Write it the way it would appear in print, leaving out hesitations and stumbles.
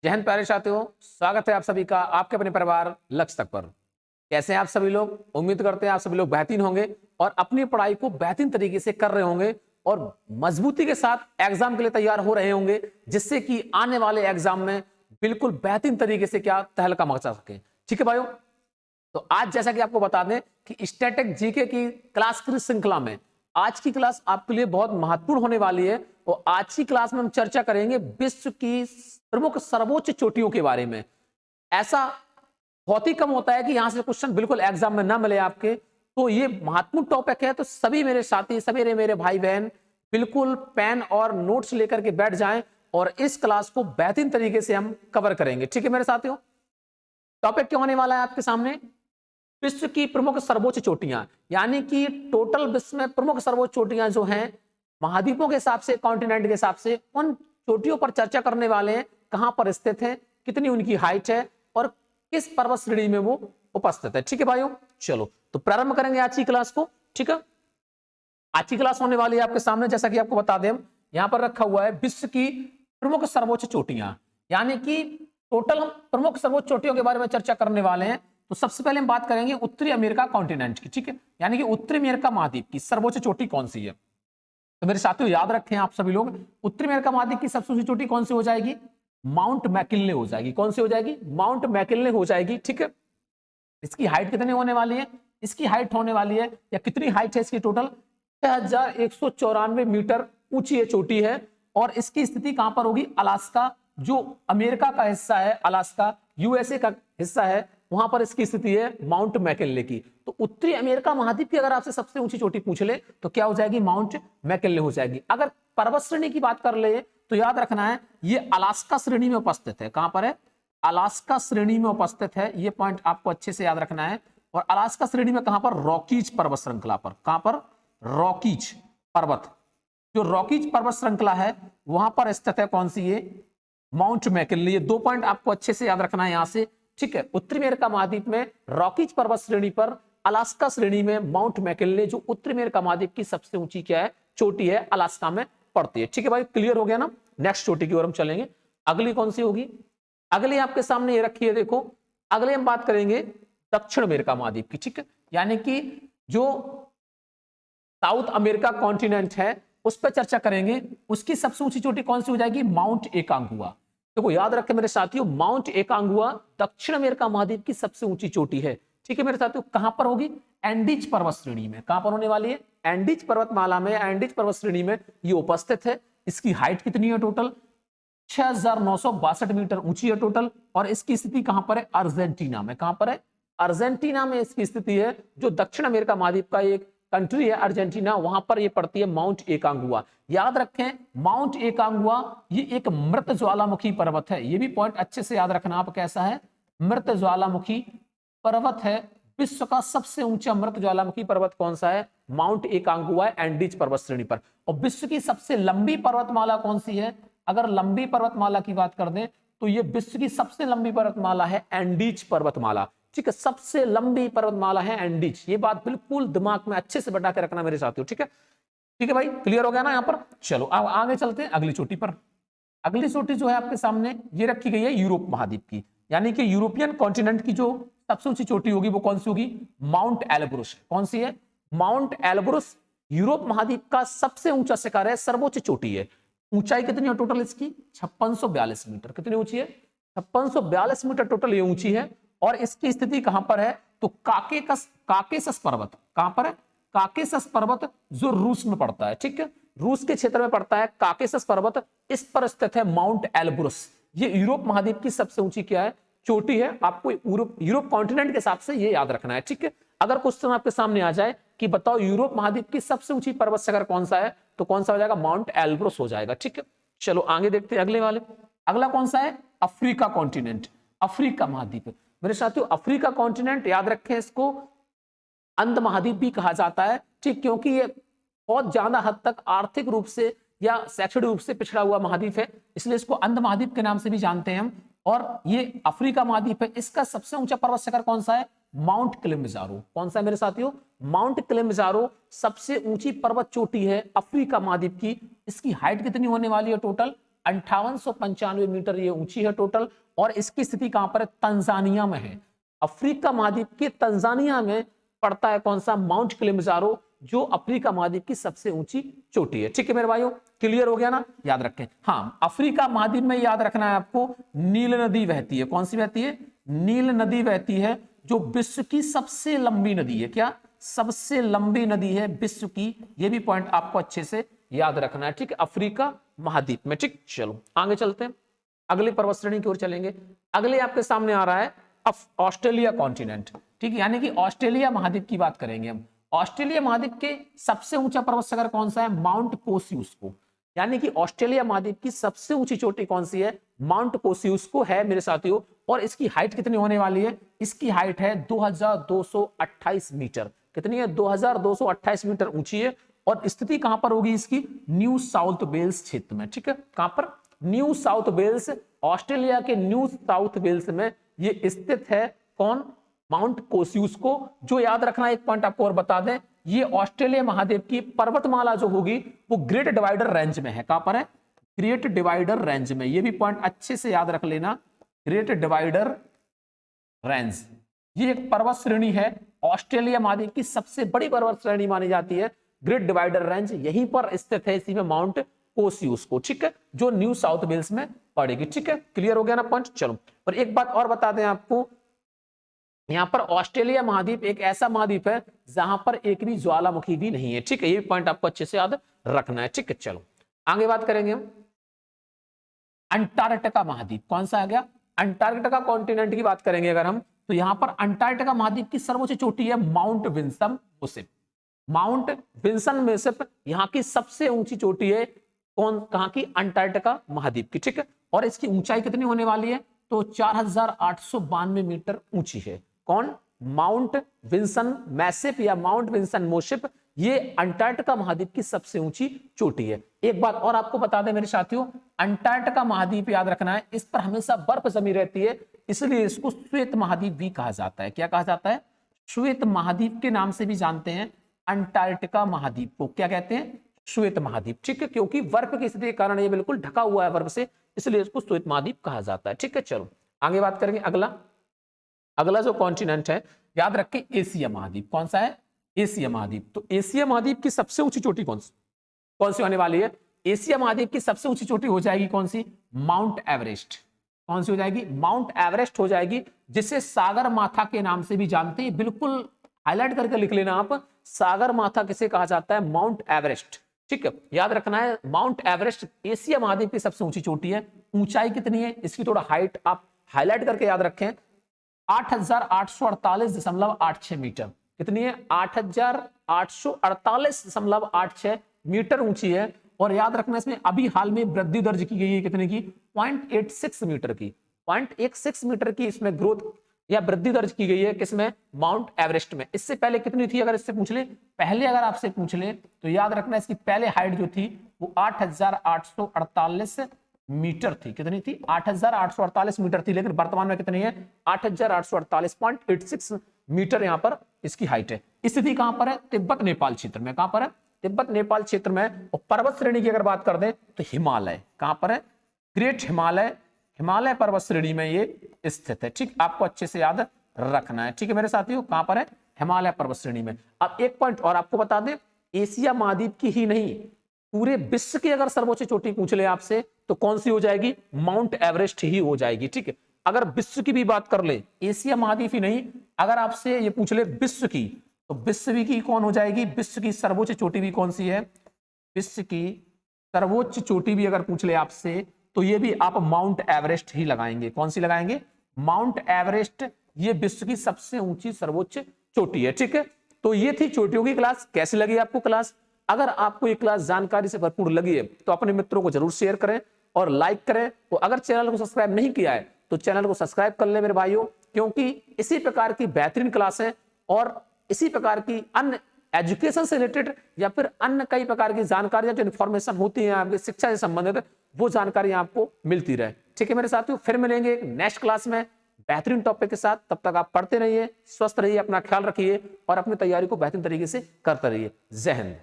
जय हिंद प्यारे साथियों, स्वागत है आप सभी का आपके अपने परिवार लक्ष्य तक पर। कैसे हैं आप सभी लोग? उम्मीद करते हैं आप सभी लोग बेहतरीन होंगे और अपनी पढ़ाई को बेहतरीन तरीके से कर रहे होंगे और मजबूती के साथ एग्जाम के लिए तैयार हो रहे होंगे, जिससे कि आने वाले एग्जाम में बिल्कुल बेहतरीन तरीके से क्या तहलका मचा सके। ठीक है भाइयों, तो आज जैसा कि आपको बता दें कि स्टैटिक जीके की क्लास की श्रृंखला में आज की क्लास आपके लिए बहुत महत्वपूर्ण होने वाली है और आज की क्लास में हम चर्चा करेंगे विश्व की प्रमुख सर्वोच्च चोटियों के बारे में। ऐसा बहुत ही कम होता है कि यहां से क्वेश्चन बिल्कुल एग्जाम में ना मिले आपके, तो ये महत्वपूर्ण टॉपिक है। तो सभी मेरे साथी, सभी मेरे भाई बहन बिल्कुल पेन और नोट्स लेकर के बैठ जाएं और इस क्लास को बेहतरीन तरीके से हम कवर करेंगे। ठीक है मेरे साथियों, टॉपिक क्या होने वाला है आपके सामने? विश्व की प्रमुख सर्वोच्च चोटियां, यानी कि टोटल विश्व में प्रमुख सर्वोच्च चोटियां जो हैं महाद्वीपों के हिसाब से, कॉन्टिनेंट के हिसाब से, उन चोटियों पर चर्चा करने वाले हैं। कहां पर स्थित है, कितनी उनकी हाइट है और किस पर्वत श्रेणी में वो उपस्थित है। ठीक है भाइयों, चलो तो प्रारंभ करेंगे आज की क्लास को। ठीक है, आज की क्लास होने वाली है आपके सामने, जैसा कि आपको बता दें, यहां पर रखा हुआ है विश्व की प्रमुख सर्वोच्च चोटियां, यानी कि टोटल हम प्रमुख सर्वोच्च चोटियों के बारे में चर्चा करने वाले हैं। तो सबसे पहले हम बात करेंगे उत्तरी अमेरिका कॉन्टिनेंट की। ठीक है, यानी कि उत्तरी अमेरिका महाद्वीप की सर्वोच्च चोटी कौन सी है। तो मेरे साथियों याद रखें आप सभी लोग, उत्तरी अमेरिका महाद्वीप की सबसे ऊंची चोटी कौन सी हो जाएगी? माउंट मैकिन्ले हो जाएगी। कौन सी हो जाएगी? माउंट मैकिन्ले हो जाएगी। ठीक है, इसकी हाइट कितनी होने वाली है? इसकी हाइट होने वाली है, या कितनी हाइट है इसकी? टोटल 6194 मीटर ऊंची ये चोटी है और इसकी स्थिति कहां पर होगी? अलास्का, जो अमेरिका का हिस्सा है, अलास्का यूएसए का हिस्सा है, वहां पर इसकी स्थिति है माउंट मैकिन्ले की। तो उत्तरी अमेरिका महाद्वीप की अगर आपसे सबसे ऊंची चोटी पूछ ले तो क्या हो जाएगी? माउंट मैकिन्ले हो जाएगी। अगर पर्वत श्रेणी की बात कर ले तो याद रखना है ये अलास्का श्रेणी में उपस्थित है। कहां पर है? अलास्का श्रेणी में उपस्थित है। ये पॉइंट आपको अच्छे से याद रखना है। और अलास्का श्रेणी में कहां पर? रॉकीज पर्वत श्रृंखला पर। कहां पर? रॉकीज पर्वत, जो रॉकीज पर्वत श्रृंखला है वहां पर स्थित है। कौन सी? ये माउंट मैकिन्ले। ये दो पॉइंट आपको अच्छे से याद रखना है यहां से। ठीक है, उत्तरी अमेरिका महाद्वीप में रॉकीज पर्वत श्रेणी पर, अलास्का श्रेणी में माउंट मैकिन्ले, जो उत्तरी अमेरिका महाद्वीप की सबसे ऊंची क्या है? चोटी है, अलास्का में पड़ती है। ठीक है भाई, क्लियर हो गया ना? नेक्स्ट चोटी की ओर हम चलेंगे। अगली कौन सी होगी? अगली आपके सामने ये रखी है, देखो। अगले हम बात करेंगे दक्षिण अमेरिका महाद्वीप की। ठीक है, यानी कि जो साउथ अमेरिका कॉन्टिनेंट है उस पर चर्चा करेंगे। उसकी सबसे ऊंची चोटी कौन सी हो जाएगी? माउंट एकांगुआ। देखो याद रखें मेरे साथियों, माउंट एकांगुआ दक्षिण अमेरिका महाद्वीप की सबसे ऊंची चोटी है। ठीक है मेरे साथियों, कहां पर होगी? एंडीज पर्वत श्रेणी में। कहां पर होने वाली है? एंडीज पर्वतमाला में, एंडीज पर्वत श्रेणी में ये उपस्थित है। इसकी हाइट कितनी है? टोटल 6962 मीटर ऊंची है टोटल। और इसकी स्थिति कहां पर है? अर्जेंटीना में। कहां पर है? अर्जेंटीना में इसकी स्थिति है, जो दक्षिण अमेरिका महाद्वीप का एक कंट्री है अर्जेंटीना, वहां पर ये पड़ती है माउंट एकांगुआ। याद रखें माउंट एकांगुआ ये एक मृत ज्वालामुखी पर्वत है। ये भी पॉइंट अच्छे से याद रखना आप, कैसा है? मृत ज्वालामुखी पर्वत है। विश्व का सबसे ऊंचा मृत ज्वालामुखी पर्वत कौन सा है? माउंट एकांगुआ, एंडीज पर्वत श्रेणी पर। और विश्व की सबसे लंबी पर्वतमाला कौन सी है? अगर लंबी पर्वतमाला की बात कर दें तो ये विश्व की सबसे लंबी पर्वतमाला है एंडीज पर्वतमाला। ठीक है, सबसे लंबी पर्वतमाला है एंडीज। ये बात बिल्कुल दिमाग में अच्छे से बैठा के रखना मेरे साथियों। ठीक है, ठीक है भाई, क्लियर हो गया ना यहाँ पर? चलो अब आगे चलते हैं अगली चोटी पर। अगली चोटी जो है आपके सामने ये रखी गई है यूरोप महाद्वीप की, यानी कि यूरोपियन कॉन्टिनेंट की जो सबसे ऊंची चोटी होगी वो कौन सी होगी? Mount Elbrus. कौन सी है? माउंट एल्ब्रुस यूरोप महाद्वीप का सबसे ऊंचा शिखर है, सर्वोच्च चोटी है। ऊंचाई कितनी है टोटल इसकी? 5642 मीटर। कितनी ऊंची है? 5642 मीटर टोटल ये ऊंची है। और इसकी स्थिति कहां पर है? तो काकेसस पर्वत। कहां पर है? काकेसस पर्वत, जो रूस में पड़ता है। ठीक है, रूस के क्षेत्र में पड़ता है काकेसस पर्वत, इस पर स्थित है माउंट एल्ब्रुस। ये यूरोप महाद्वीप की सबसे ऊंची क्या है? चोटी है। आपको यूरोप कॉन्टिनेंट के हिसाब से ये याद रखना है। ठीक है, अगर क्वेश्चन आपके सामने आ जाए कि बताओ यूरोप महाद्वीप की सबसे ऊंची पर्वत शिखर कौन सा है, तो कौन सा हो जाएगा? माउंट एल्ब्रुस हो जाएगा। ठीक है, चलो आगे देखते हैं अगले वाले। अगला कौन सा है? अफ्रीका कॉन्टिनेंट, अफ्रीका महाद्वीप। मेरे साथियों अफ्रीका कॉन्टिनेंट याद रखें, इसको अंध महाद्वीप भी कहा जाता है। ठीक, क्योंकि ये बहुत ज्यादा हद तक आर्थिक रूप से या शैक्षणिक रूप से पिछड़ा हुआ महाद्वीप है, इसलिए इसको अंध महाद्वीप के नाम से भी जानते हैं हम। और ये अफ्रीका महाद्वीप है। इसका सबसे ऊंचा पर्वत शिखर कौन सा है? Mount Kilimanjaro. कौन सा है मेरे साथियों? माउंट किलिमंजारो सबसे ऊंची पर्वत चोटी है अफ्रीका महाद्वीप की। इसकी हाइट कितनी होने वाली है? टोटल 5895 मीटर ये ऊंची है टोटल। और इसकी स्थिति कहां पर है? तंजानिया में है। अफ्रीका महाद्वीप के तंजानिया में पड़ता है कौन सा? माउंट किलिमंजारो, जो अफ्रीका महाद्वीप की सबसे ऊंची चोटी है। ठीक है मेरे भाइयों, क्लियर हो गया ना? याद रखें। हाँ, अफ्रीका महाद्वीप में याद रखना है आपको, नील नदी बहती है। कौन सी बहती है? नील नदी बहती है, जो विश्व की सबसे लंबी नदी है। क्या? सबसे लंबी नदी है विश्व की। ये भी पॉइंट आपको अच्छे से याद रखना है। ठीक है, अफ्रीका महाद्वीप में। ठीक, चलो आगे चलते हैं, अगली पर्वत श्रेणी की ओर चलेंगे। अगले आपके सामने आ रहा है ऑस्ट्रेलिया कॉन्टिनेंट। ठीक है, यानी कि ऑस्ट्रेलिया महाद्वीप की बात करेंगे हम। ऑस्ट्रेलिया महाद्वीप के सबसे ऊंचा पर्वत शिखर कौन सा है? माउंट कोसियुस्को। यानी कि ऑस्ट्रेलिया महाद्वीप की सबसे ऊंची चोटी कौन सी है? माउंट कोसियुस्को है मेरे साथियों। और इसकी हाइट कितनी होने वाली है? इसकी हाइट है 2228 मीटर। कितनी है? 2228 मीटर ऊंची है। और स्थिति कहां पर होगी इसकी? न्यू साउथ वेल्स क्षेत्र में। ठीक है, कहां पर? न्यू साउथ वेल्स, ऑस्ट्रेलिया के न्यू साउथ वेल्स में ये स्थित है। कौन? माउंट कोसियुस्को। जो याद रखना, एक पॉइंट आपको और बता दें, ये ऑस्ट्रेलिया महाद्वीप की पर्वतमाला जो होगी वो ग्रेट डिवाइडर रेंज में है। कहां पर है? ग्रेट डिवाइडर रेंज में। ये भी पॉइंट अच्छे से याद रख लेना, ग्रेट डिवाइडर रेंज। ये एक पर्वत श्रेणी है, ऑस्ट्रेलिया महाद्वीप की सबसे बड़ी पर्वत श्रेणी मानी जाती है ग्रेट डिवाइडर रेंज। यहीं पर स्थित है, इसी में माउंट कोसियुस्को। ठीक है, जो न्यू साउथ वेल्स में पड़ेगी। ठीक है, क्लियर हो गया ना पॉइंट? चलो, और एक बात और बता दें आपको, यहां पर ऑस्ट्रेलिया महाद्वीप एक ऐसा महाद्वीप है जहां पर एक भी ज्वालामुखी भी नहीं है। ठीक है, ये पॉइंट आपको अच्छे से याद रखना है। ठीक है, चलो आगे बात करेंगे हम अंटार्कटिका महाद्वीप। कौन सा आ गया? अंटार्कटिका कॉन्टिनेंट की बात करेंगे अगर हम, तो यहां पर अंटार्कटिका महाद्वीप की सर्वोच्च चोटी है माउंट विल्सन मोसिप। माउंट विल्सन मोसिप यहां की सबसे ऊंची चोटी है। कौन? कहां की? अंटार्कटिका महाद्वीप की। ठीक है, और इसकी ऊंचाई कितनी होने वाली है? तो 4892 मीटर ऊंची है। कौन? माउंट विल्सन मैसिप या माउंट विल्सन मोसिप, ये अंटार्कटिका महाद्वीप की सबसे ऊंची चोटी है। एक बात और आपको बता दें मेरे साथियों, अंटार्कटिका महाद्वीप याद रखना है, इस पर हमेशा बर्फ जमी रहती है, इसलिए इसको श्वेत महाद्वीप भी कहा जाता है। क्या कहा जाता है? श्वेत महाद्वीप के नाम से भी जानते हैं अंटार्कटिका महाद्वीप को। क्या कहते हैं? श्वेत महाद्वीप। ठीक है, क्योंकि बर्फ की स्थिति के कारण ये बिल्कुल ढका हुआ है बर्फ से, इसलिए इसको श्वेत महाद्वीप कहा जाता है। ठीक है, चलो आगे बात करेंगे। अगला जो कॉन्टिनेंट है, याद रखें, एशिया महाद्वीप। कौन सा है? एशिया महाद्वीप। तो एशिया महाद्वीप की सबसे ऊंची चोटी कौन सी होने वाली है? एशिया महाद्वीप की सबसे ऊंची चोटी हो जाएगी कौन सी? Mount Everest. कौन सी हो जाएगी? माउंट एवरेस्ट हो जाएगी, जिसे सागर माथा के नाम से भी जानते हैं। बिल्कुल हाईलाइट करके लिख लेना आप, सागर माथा किसे कहा जाता है? Mount Everest. ठीक है, याद रखना है, माउंट एवरेस्ट एशिया महाद्वीप की सबसे ऊंची चोटी है। ऊंचाई कितनी है इसकी? थोड़ा हाइट आप हाईलाइट करके याद रखें, 8848.86 मीटर। कितनी है? 8848.86 मीटर ऊंची है। और याद रखना, इसमें अभी हाल में वृद्धि दर्ज की गई है कितने की? 0.86 मीटर की। 0.16 मीटर की इसमें ग्रोथ या वृद्धि दर्ज की गई है। किसमें? माउंट एवरेस्ट में। इससे पहले कितनी थी? अगर इससे पूछ ले, पहले अगर आपसे पूछ ले तो याद रखना, इसकी पहले हाइट जो थी वो 8848 मीटर थी। कितनी थी? 8848 मीटर थी, लेकिन वर्तमान में कितनी है? 8848.86 मीटर यहां पर इसकी हाइट है। स्थिति कहां पर है? तिब्बत नेपाल क्षेत्र में। कहां पर है? तिब्बत नेपाल क्षेत्र में। और पर्वत श्रेणी की अगर बात कर दें तो हिमालय। कहां पर है? ग्रेट हिमालय पर्वत श्रेणी में ये स्थित है। ठीक, आपको अच्छे से याद रखना है। ठीक है मेरे साथियों, कहां पर है? हिमालय पर्वत श्रेणी में। अब एक पॉइंट और आपको बता दें, एशिया महाद्वीप की ही नहीं, पूरे विश्व की अगर सर्वोच्च चोटी पूछ ले आपसे तो कौन सी हो जाएगी? माउंट एवरेस्ट ही हो जाएगी। ठीक है, अगर विश्व की भी बात कर ले, एशिया महाद्वीप ही नहीं, अगर आपसे ये पूछ ले विश्व की, तो विश्व की कौन हो जाएगी? विश्व की सर्वोच्च चोटी भी कौन सी है? विश्व की सर्वोच्च चोटी भी अगर पूछ ले आपसे तो ये भी आप माउंट एवरेस्ट ही लगाएंगे। कौन सी लगाएंगे? Mount Everest. ये विश्व की सबसे ऊंची सर्वोच्च चोटी है। ठीक है, तो ये थी चोटियों की क्लास। कैसी लगी आपको क्लास? अगर आपको ये क्लास जानकारी से भरपूर लगी है तो अपने मित्रों को जरूर शेयर करें और लाइक करें। और अगर चैनल को सब्सक्राइब नहीं किया है तो चैनल को सब्सक्राइब कर ले मेरे भाइयों, क्योंकि इसी प्रकार की बेहतरीन क्लासें और इसी प्रकार की अन्य एजुकेशन से रिलेटेड या फिर अन्य कई प्रकार की जानकारियां जो इन्फॉर्मेशन होती हैं आपकी शिक्षा से संबंधित, वो जानकारी आपको मिलती रहे। ठीक है मेरे साथियों, फिर मिलेंगे एक नेक्स्ट क्लास में बेहतरीन टॉपिक के साथ। तब तक आप पढ़ते रहिए, स्वस्थ रहिए, अपना ख्याल रखिए और अपनी तैयारी को बेहतरीन तरीके से करते रहिए। जय हिंद।